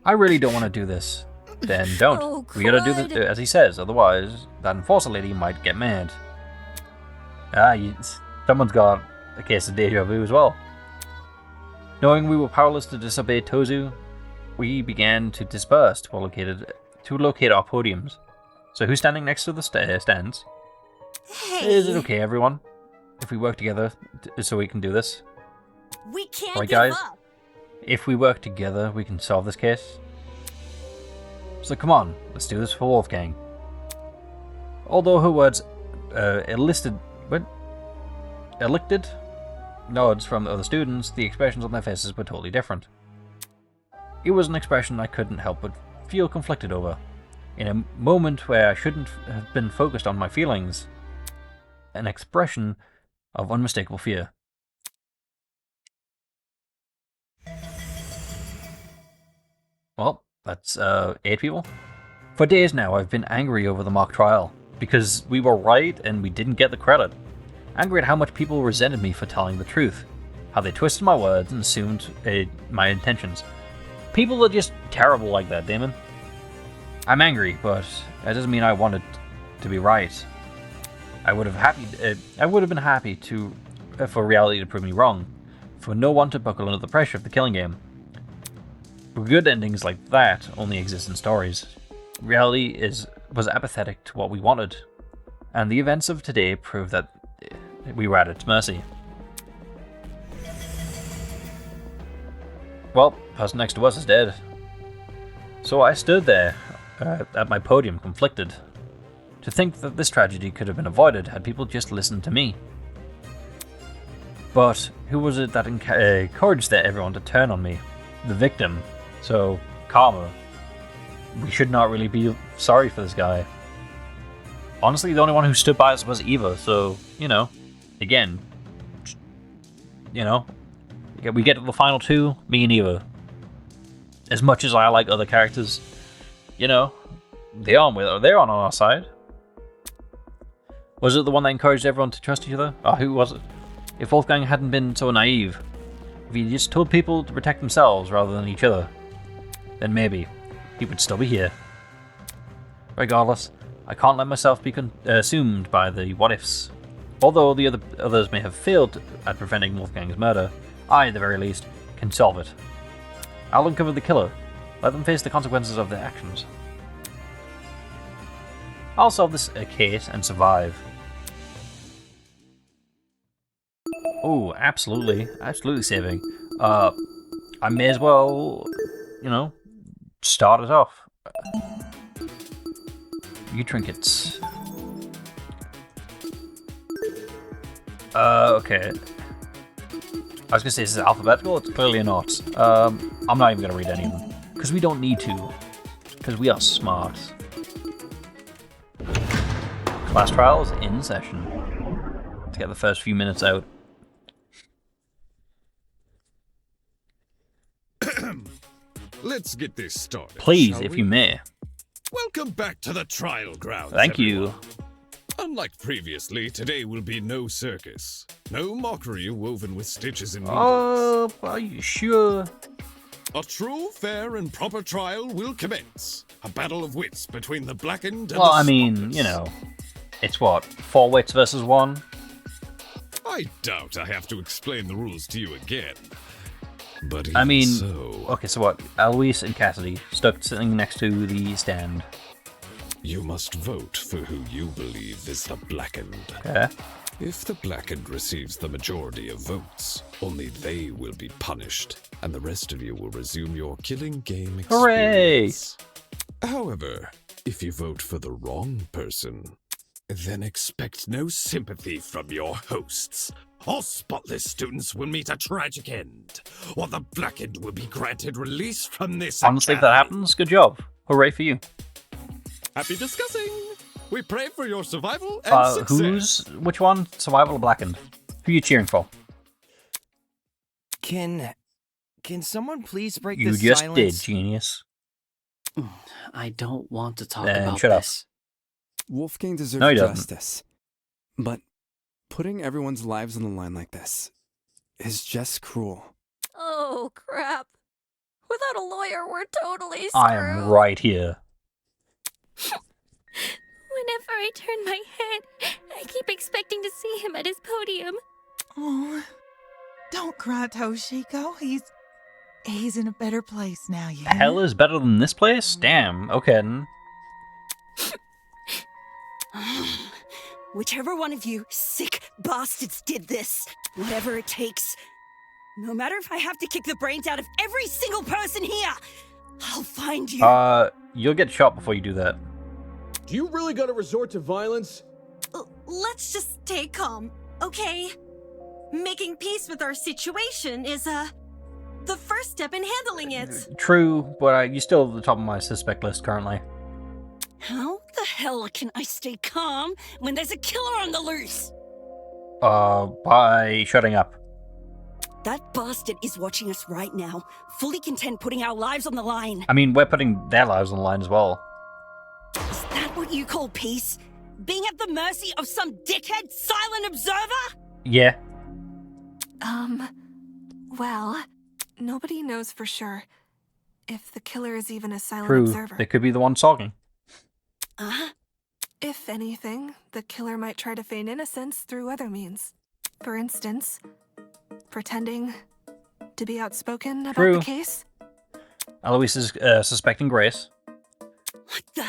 I really don't want to do this. Then don't. Oh, We gotta do this as he says, otherwise that enforcer lady might get mad. Someone's got a case of deja vu as well. Knowing we were powerless to disobey Tozu, we began to disperse to locate our podiums. So who's standing next to the stands? Hey, Is it okay, everyone, if we work together so we can do this? we can't Right, give guys? up. If we work together, we can solve this case. So come on, let's do this for Wolfgang. Although her words elicited nods from the other students, the expressions on their faces were totally different. It was an expression I couldn't help but feel conflicted over. In a moment where I shouldn't have been focused on my feelings, an expression of unmistakable fear. Well, that's 8 people. For days now, I've been angry over the mock trial, because we were right and we didn't get the credit. Angry at how much people resented me for telling the truth, how they twisted my words and assumed my intentions. People are just terrible like that, Damon. I'm angry, but that doesn't mean I wanted to be right. I would have been happy for reality to prove me wrong, for no one to buckle under the pressure of the killing game. But good endings like that only exist in stories. Reality was apathetic to what we wanted, and the events of today prove that we were at its mercy. Well, the person next to us is dead. So I stood there at my podium, conflicted. To think that this tragedy could have been avoided had people just listened to me. But who was it that encouraged everyone to turn on me? The victim. So, karma. We should not really be sorry for this guy. Honestly, the only one who stood by us was Eva, so, again, we get to the final two, me and Eva. As much as I like other characters, they're on our side. Was it the one that encouraged everyone to trust each other? Who was it? If Wolfgang hadn't been so naive, if he just told people to protect themselves rather than each other, then maybe he would still be here. Regardless, I can't let myself be consumed by the what-ifs. Although the others may have failed at preventing Wolfgang's murder, I, at the very least, can solve it. I'll uncover the killer. Let them face the consequences of their actions. I'll solve this case and survive. Oh, absolutely. Absolutely saving. I may as well, start it off. You trinkets. Okay. I was gonna say, is it alphabetical? It's clearly not. I'm not even gonna read any of them. Because we don't need to. Because we are smart. Class trial is in session. Let's get the first few minutes out. Let's get this started. Please, shall if we? you may. Welcome back to the trial grounds. Thank everyone. you. Unlike previously, today will be no circus. No mockery woven with stitches and needles. Oh, are you sure? A true, fair, and proper trial will commence. A battle of wits between the blackened and Well, the I mean, spotless. you know, it's what, 4 wits versus 1? I doubt I have to explain the rules to you again. But I even mean, so, okay, so what? Eloise and Cassidy stuck sitting next to the stand. you must vote for who you believe is the blackened. Okay. If the blackened receives the majority of votes, only they will be punished, and the rest of you will resume your killing game experience. Hooray! However, if you vote for the wrong person, then expect no sympathy from your hosts. All spotless students will meet a tragic end, or the blackened will be granted release from this Honestly, if that academy. happens, good job. Hooray for you. Happy discussing! We pray for your survival and success. Which one? Survival or Blackened? Who are you cheering for? Can someone please break You this just silence? did, genius. I don't want to talk Then about shut up. this. Wolfgang deserves No, he doesn't. justice. But putting everyone's lives on the line like this is just cruel. Oh, crap. Without a lawyer, we're totally screwed. I am right here. Whenever I turn my head, I keep expecting to see him at his podium. Oh, don't cry, Toshiko. He's in a better place now, you hear? Hell is better than this place? Damn, okay then. Whichever one of you sick bastards did this, whatever it takes, no matter if I have to kick the brains out of every single person here, I'll find you. You'll get shot before you do that. Do you really gotta resort to violence? Let's just stay calm, okay? Making peace with our situation is, the first step in handling it. True, but you're still at the top of my suspect list currently. How the hell can I stay calm when there's a killer on the loose? By shutting up. That bastard is watching us right now, fully content putting our lives on the line. I mean, we're putting their lives on the line as well. Is that what you call peace? Being at the mercy of some dickhead silent observer? Yeah. Well, nobody knows for sure if the killer is even a silent True. observer. They could be the one talking. If anything, the killer might try to feign innocence through other means. For instance, pretending to be outspoken about True. the case. Eloise is suspecting Grace. What the?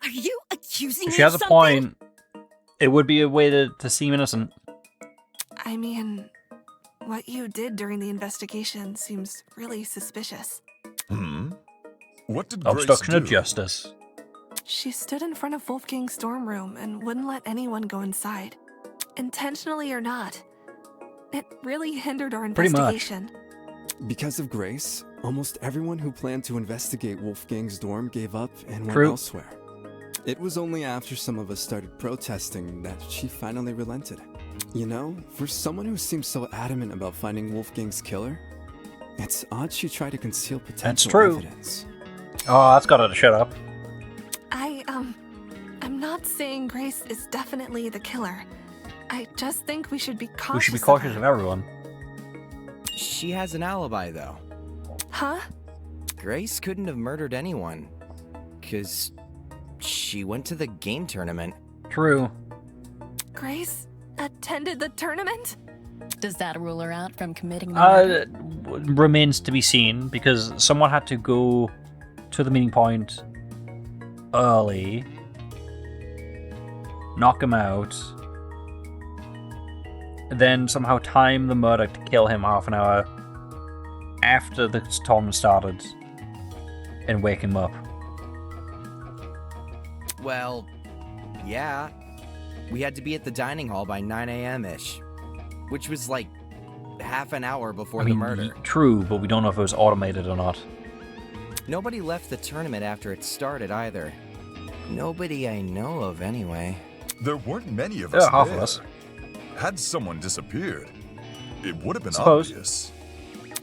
Are you accusing If me she has of a something? point, it would be a way to seem innocent. I mean, what you did during the investigation seems really suspicious. What did Grace Obstruction of do? justice. She stood in front of Wolfgang's dorm room and wouldn't let anyone go inside. Intentionally or not. It really hindered our Pretty much. investigation. Because of Grace, almost everyone who planned to investigate Wolfgang's dorm gave up and went True. elsewhere. It was only after some of us started protesting that she finally relented. You know, for someone who seems so adamant about finding Wolfgang's killer, it's odd she tried to conceal potential true. evidence. Oh, that's got her to shut up. I'm not saying Grace is definitely the killer. I just think we should be cautious. We should be cautious of everyone. She has an alibi, though. Huh? Grace couldn't have murdered anyone, 'cause she went to the game tournament. True. Grace attended the tournament? Does that rule her out from committing the murder? Remains to be seen, because someone had to go to the meeting point early, knock him out, then somehow time the murder to kill him half an hour after the tournament started, and wake him up. Well, yeah. We had to be at the dining hall by 9 a.m.-ish, which was like half an hour before the murder. True, but we don't know if it was automated or not. Nobody left the tournament after it started either. Nobody I know of, anyway. There weren't many of Yeah, us half there. of us. Had someone disappeared, it would have been Suppose. obvious.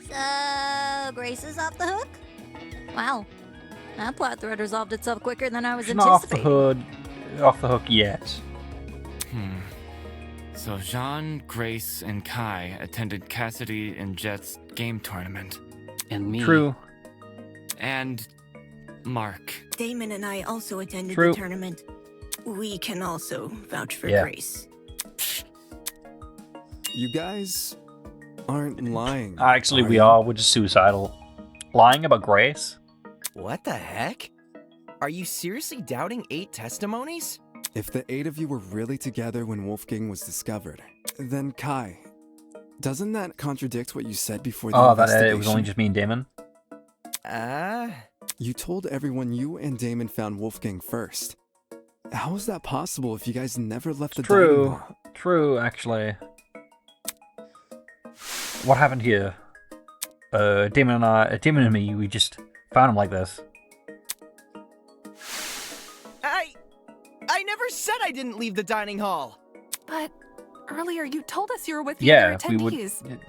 So, Grace is off the hook? Wow. That plot thread resolved itself quicker than I was She's not off the anticipating. hook yet. So Jean, Grace, and Kai attended Cassidy and Jet's game tournament. And me. True. And Mark. Damon and I also attended True. the tournament. We can also vouch for Yeah. Grace. You guys aren't lying. Actually, we are. We're just suicidal. Lying about Grace? What the heck? Are you seriously doubting 8 testimonies? If the 8 of you were really together when Wolfgang was discovered, then Kai, doesn't that contradict what you said before the Oh, investigation? that it was only just me and Damon? You told everyone you and Damon found Wolfgang first. How is that possible if you guys never left the dining True. hall? True, actually. What happened here? Damon and me, we just found him like this. I never said I didn't leave the dining hall. But earlier you told us you were with the Yeah, other we would. attendees.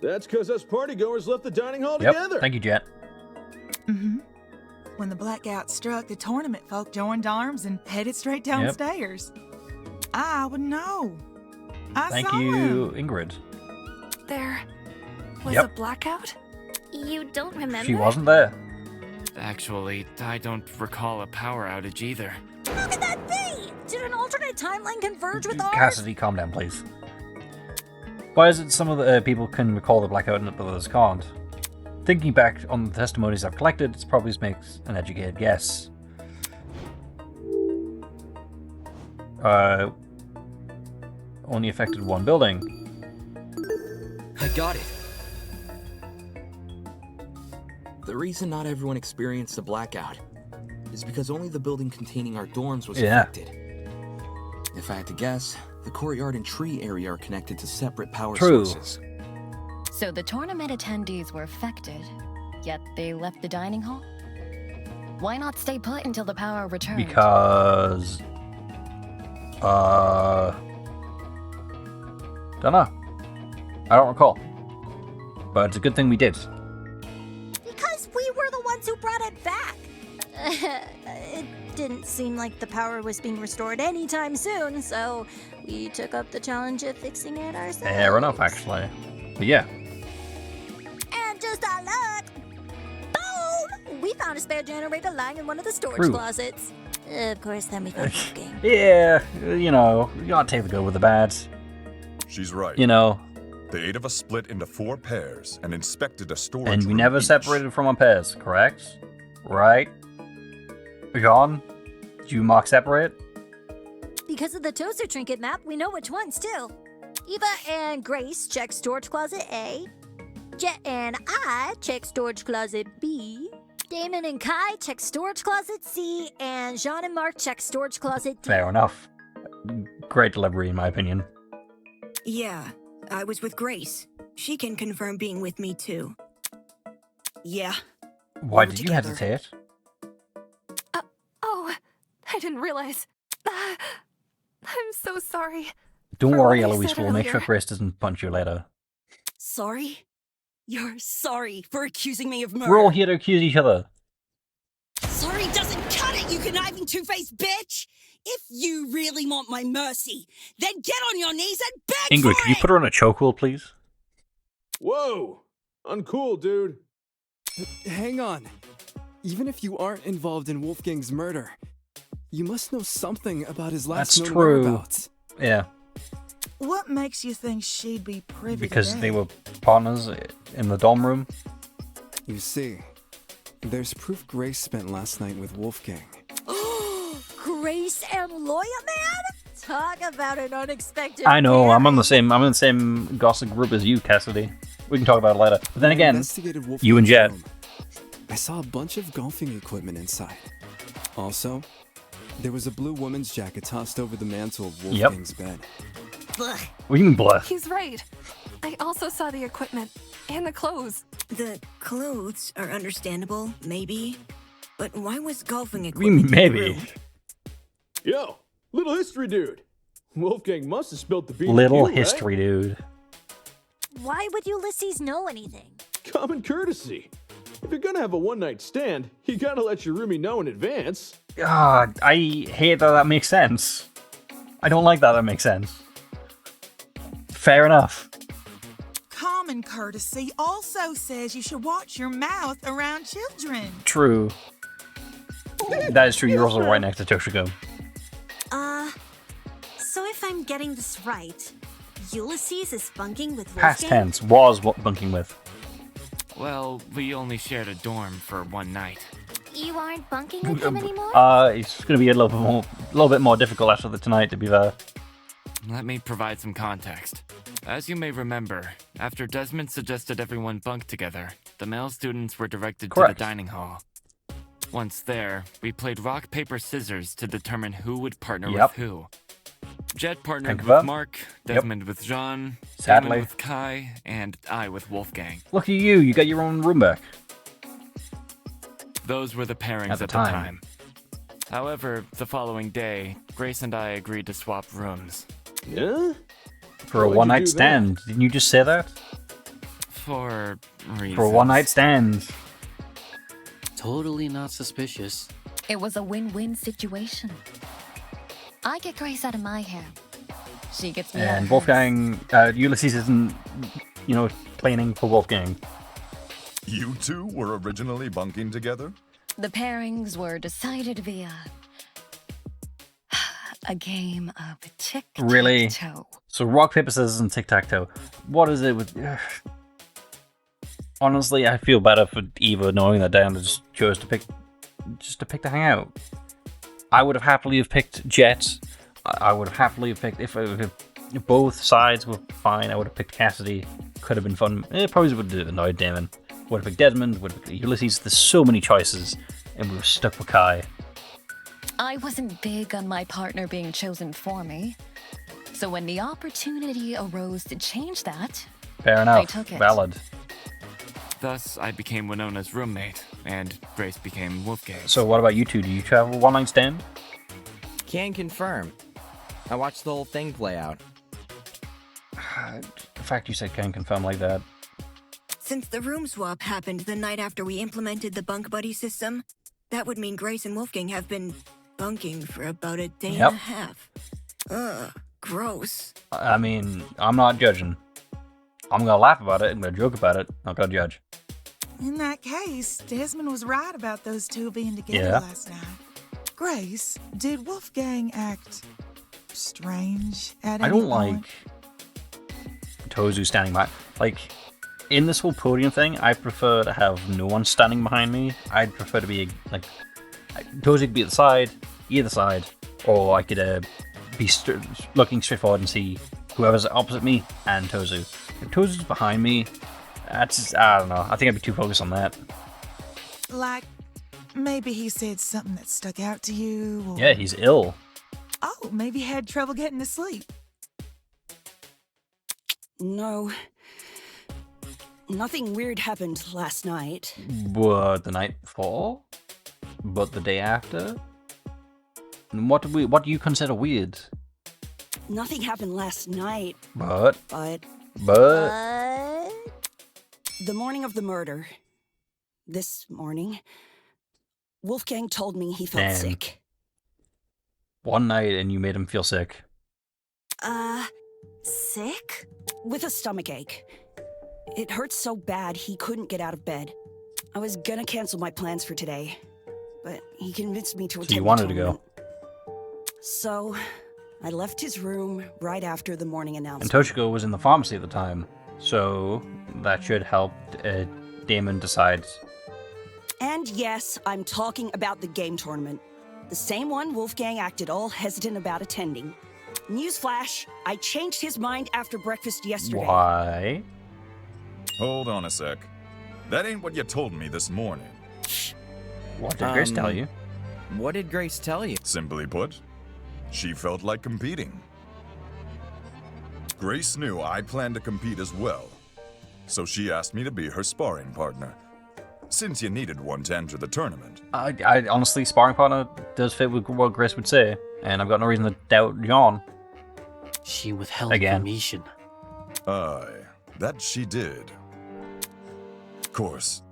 That's because us partygoers left the dining hall Yep. together. Thank you, Jet. Mm-hmm. When the blackout struck, the tournament folk joined arms and headed straight downstairs. I would know. I Thank saw you, him. Ingrid. There was Yep. a blackout? You don't remember? She wasn't there. Actually, I don't recall a power outage either. How could that be? Did an alternate timeline converge with ours? Cassidy, calm down, please. Why is it some of the people can recall the blackout and others can't? Thinking back on the testimonies I've collected, it probably makes an educated guess. Only affected one building. I got it. The reason not everyone experienced the blackout is because only the building containing our dorms was affected. If I had to guess, the courtyard and tree area are connected to separate power sources. So the tournament attendees were affected, yet they left the dining hall? Why not stay put until the power returned? Because... Dunno. I don't recall. But it's a good thing we did. Because we were the ones who brought it back. It didn't seem like the power was being restored anytime soon, so we took up the challenge of fixing it ourselves. Fair enough, actually. But yeah. And just our luck, boom! We found a spare generator lying in one of the storage True. closets. Of course, then we found Wolfgang. Yeah, you know, you gotta take the good with the bad. She's right. You know. The 8 of us split into 4 pairs and inspected a storage And we room never each. separated from our pairs, correct? Right? John? Did you mark separate? Because of the toaster trinket map, we know which ones too. Eva and Grace check storage closet A. Jet and I check storage closet B. Damon and Kai check storage closet C. And Jean and Mark check storage closet D. Fair enough. Great delivery, in my opinion. Yeah, I was with Grace. She can confirm being with me too. Yeah. Why did you hesitate? Oh, I didn't realize. I'm so sorry. Don't for worry, what I Eloise. said We'll make sure earlier. Grace doesn't punch you later. Sorry? You're sorry for accusing me of murder. We're all here to accuse each other. Sorry doesn't cut it, you conniving two-faced bitch! If you really want my mercy, then get on your knees and beg Ingrid, for could you it! put her on a chokehold, please? Whoa! Uncool, dude. Hang on. Even if you aren't involved in Wolfgang's murder, you must know something about his last That's known true. whereabouts. Yeah, What makes you think she'd be privy because to they that? were partners in the dorm room. You see, there's proof Grace spent last night with Wolfgang. Grace and Lawyer Man? Talk about an unexpected I know. pair. I'm in the same gossip group as you, Cassidy. We can talk about it later. But then When I again, investigated you and Wolfgang's Jet. room, I saw a bunch of golfing equipment inside. Also, there was a blue woman's jacket tossed over the mantle of Yep. Wolfgang's bed. Ugh. What do you mean, blah? He's right. I also saw the equipment and the clothes. The clothes are understandable, maybe. But why was golfing What do you mean, equipment in the maybe? room? Yo, little history dude. Wolfgang must have spilled the beans. Little to you, history, dude. Why would Ulysses know anything? Right? Common courtesy. If you're gonna have a one-night stand, you gotta let your roomie know in advance. God, I hate that makes sense. I don't like that makes sense. Fair enough. Calm common courtesy also says you should watch your mouth around children. True. That is true. You're also right next to Toshiko. So if I'm getting this right, Ulysses is bunking with Wolfgang? Past tense. Was bunking with. Well, we only shared a dorm for one night. You aren't bunking with him anymore? It's going to be a little bit more difficult after tonight, to be fair. Let me provide some context. As you may remember, after Desmond suggested everyone bunk together, the male students were directed to the dining hall. Once there, we played rock, paper, scissors to determine who would partner with who. Jet partnered with Mark, Desmond with Jean, Damon with Kai, and I with Wolfgang. Look at you got your own room back. Those were the pairings at the time. However, the following day, Grace and I agreed to swap rooms. Yeah? For a one-night stand. Didn't you just say that? For reasons. For a one-night stand. Totally not suspicious. It was a win-win situation. I get Grace out of my hair. She gets me out And of Wolfgang, Ulysses isn't, planning for Wolfgang. You two were originally bunking together? The pairings were decided via a game of tic-tac-toe. Really? So rock, paper, scissors, and tic-tac-toe. What is it with... Honestly, I feel better for Eva knowing that Diana just chose to pick to hang out. I would have happily picked Jet. I would have happily picked... If both sides were fine, I would have picked Cassidy. Could have been fun. It probably would have annoyed Damon. Would have picked Desmond, would have picked Ulysses. There's so many choices, and we were stuck with Kai. I wasn't big on my partner being chosen for me. So when the opportunity arose to change that, Fair enough. I took it. Valid. Thus, I became Winona's roommate, and Grace became Wolfgang. So what about you two? Do you travel one-night stand? Can confirm. I watched the whole thing play out. The fact you said can confirm like that. Since the room swap happened the night after we implemented the bunk buddy system, that would mean Grace and Wolfgang have been bunking for about a day and a half. Ugh, gross. I mean, I'm not judging. I'm gonna laugh about it, I'm gonna joke about it, I'm not gonna judge. In that case, Desmond was right about those two being together last night. Grace, did Wolfgang act strange at any I don't point? like Tozu standing by. Like, in this whole podium thing, I prefer to have no one standing behind me. I'd prefer to be, like, Tozu could be at the side, either side, or I could be looking straight forward and see whoever's opposite me and Tozu. If Tozu's behind me, that's just, I don't know. I think I'd be too focused on that. Like, maybe he said something that stuck out to you, or... Yeah, he's ill. Oh, maybe he had trouble getting to sleep. No. Nothing weird happened last night. But the night before? But the day after? And what do you consider weird? Nothing happened last night. But the morning of the murder, this morning, Wolfgang told me he felt sick. One night and you made him feel sick. Sick? With a stomachache. It hurt so bad he couldn't get out of bed. I was gonna cancel my plans for today, but he convinced me to attend. So you wanted to go. So, I left his room right after the morning And announcement. Toshiko was in the pharmacy at the time, so that should help Damon decide. And yes, I'm talking about the game tournament. The same one Wolfgang acted all hesitant about attending. Newsflash, I changed his mind after breakfast yesterday. Why? Hold on a sec. That ain't what you told me this morning. What did Grace tell you? What did Grace tell you? Simply put, she felt like competing. Grace knew I planned to compete as well, so she asked me to be her sparring partner, since you needed one to enter the tournament. I honestly, sparring partner does fit with what Grace would say, and I've got no reason to doubt John. She withheld information. Aye, that she did. Of course,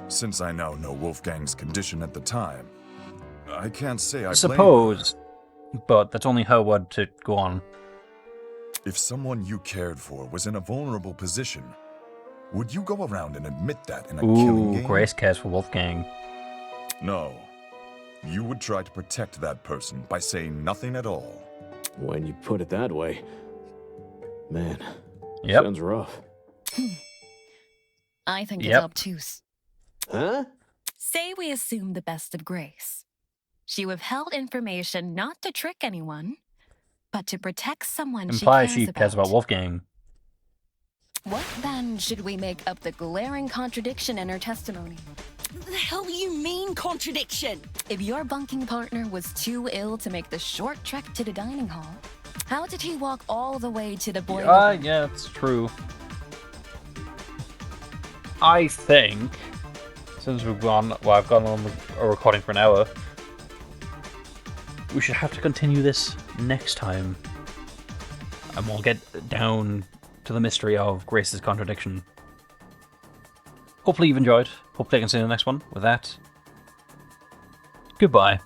since I now know Wolfgang's condition at the time, I can't say I suppose, but that's only her word to go on. If someone you cared for was in a vulnerable position, Would you go around and admit that in a killing game? Grace cares for Wolfgang. No. You would try to protect that person by saying nothing at all. When you put it that way, man, sounds rough. I think it's obtuse. Huh? Say we assume the best of Grace. She withheld information not to trick anyone, but to protect someone Implies she cares about Wolfgang. What then should we make of the glaring contradiction in her testimony? The hell do you mean, contradiction? If your bunking partner was too ill to make the short trek to the dining hall, how did he walk all the way to the boiler room? Yeah, that's true. I think, since I've gone on a recording for an hour, we should have to continue this next time. And we'll get down to the mystery of Grace's contradiction. Hopefully you've enjoyed. Hopefully I can see you in the next one. With that, goodbye.